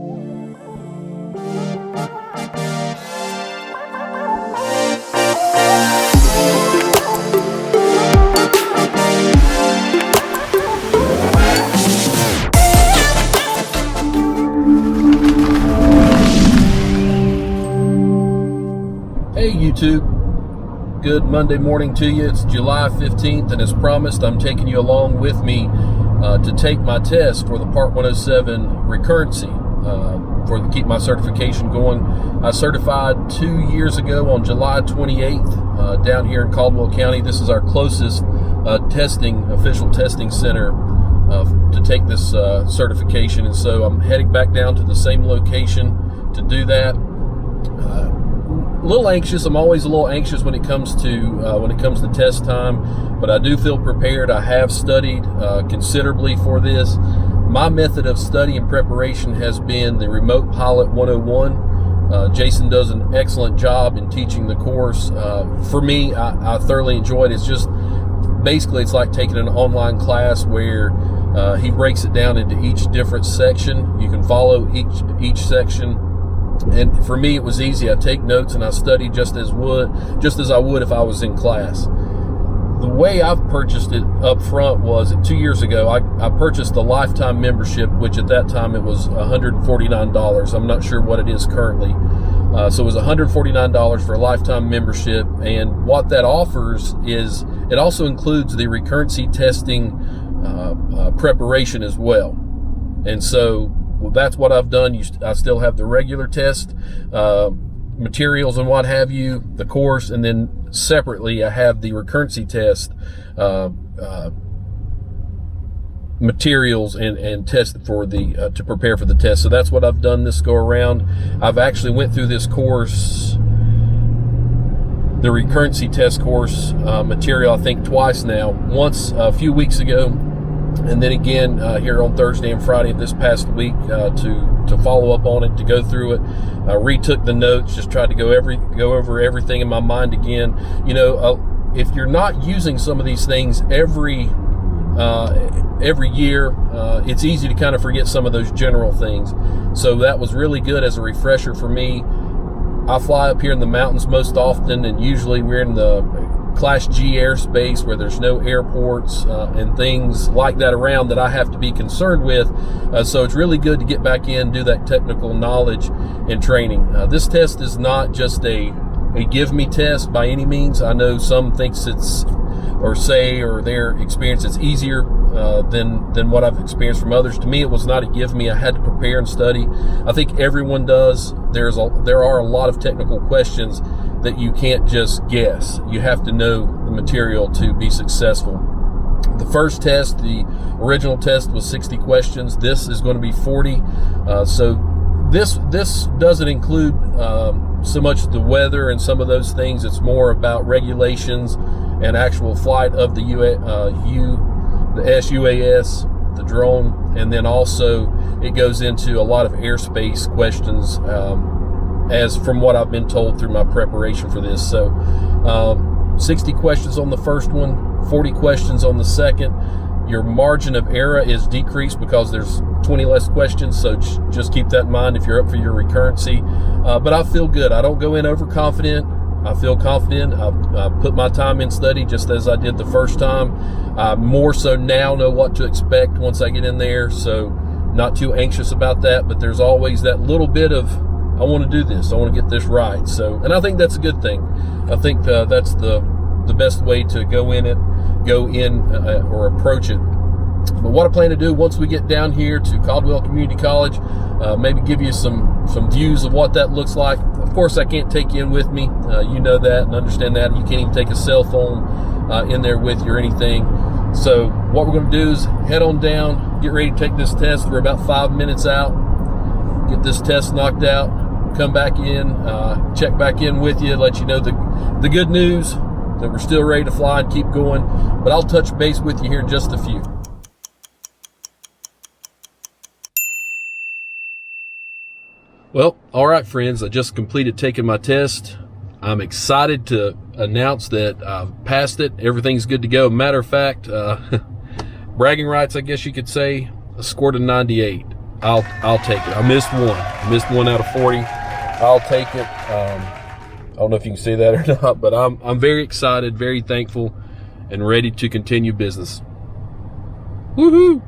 Hey YouTube, good Monday morning to you. It's July 15th, and as promised, I'm taking you along with me to take my test for the Part 107 recurrency to keep my certification going. I certified 2 years ago on July 28th down here in Caldwell County. This is our closest official testing center to take this certification, and so I'm heading back down to the same location to do that. A little anxious. I'm always a little anxious when it comes to test time, but I do feel prepared. I have studied considerably for this. My method of study and preparation has been the Remote Pilot 101. Jason does an excellent job in teaching the course. For me, I thoroughly enjoy it. It's just basically it's like taking an online class where he breaks it down into each different section. You can follow each section. And for me, it was easy. I take notes and I study just as I would if I was in class. The way I've purchased it up front was 2 years ago. I purchased a lifetime membership, which at that time it was $149. I'm not sure what it is currently. So it was $149 for a lifetime membership. And what that offers is it also includes the recurrency testing preparation as well. And so that's what I've done. I still have the regular test materials and what have you, the course, and then separately I have the recurrency test materials and test for to prepare for the test. So that's what I've done this go around. I've actually went through this course, the recurrency test course material, I think twice now. Once a few weeks ago, and then again here on Thursday and Friday of this past week to follow up on it, to go through it. Retook the notes, just tried to go over everything in my mind again. You know, if you're not using some of these things every year, it's easy to kind of forget some of those general things. So that was really good as a refresher for me. I fly up here in the mountains most often, and usually we're in the Class G airspace where there's no airports and things like that around that I have to be concerned with. So it's really good to get back in, do that technical knowledge and training. This test is not just a give me test by any means. I know some thinks or their experience it's easier than what I've experienced from others. To me, it was not a give me. I had to prepare and study. I think everyone does. There are a lot of technical questions that you can't just guess. You have to know the material to be successful. The first test, the original test, was 60 questions. This is going to be 40. So this doesn't include so much the weather and some of those things. It's more about regulations and actual flight of the SUAS, the drone, and then also it goes into a lot of airspace questions, as from what I've been told through my preparation for this. So 60 questions on the first one, 40 questions on the second. Your margin of error is decreased because there's 20 less questions, so just keep that in mind if you're up for your recurrency. But I feel good. I don't go in overconfident. I feel confident. I put my time in study just as I did the first time. I more so now know what to expect once I get in there, so not too anxious about that. But there's always that little bit of, I want to do this, I want to get this right. So, and I think that's a good thing. I think that's the best way to go in or approach it. But what I plan to do once we get down here to Caldwell Community College, maybe give you some views of what that looks like. Of course, I can't take you in with me. You know that and understand that. You can't even take a cell phone in there with you or anything. So what we're going to do is head on down, get ready to take this test. We're about 5 minutes out. Get this test knocked out, come back in, check back in with you, let you know the good news, that we're still ready to fly and keep going. But I'll touch base with you here in just a few. Well, all right, friends, I just completed taking my test. I'm excited to announce that I've passed it. Everything's good to go. Matter of fact, bragging rights, I guess you could say, I scored a 98. I'll take it. I missed one out of 40. I'll take it. I don't know if you can see that or not, but I'm very excited, very thankful, and ready to continue business. Woohoo!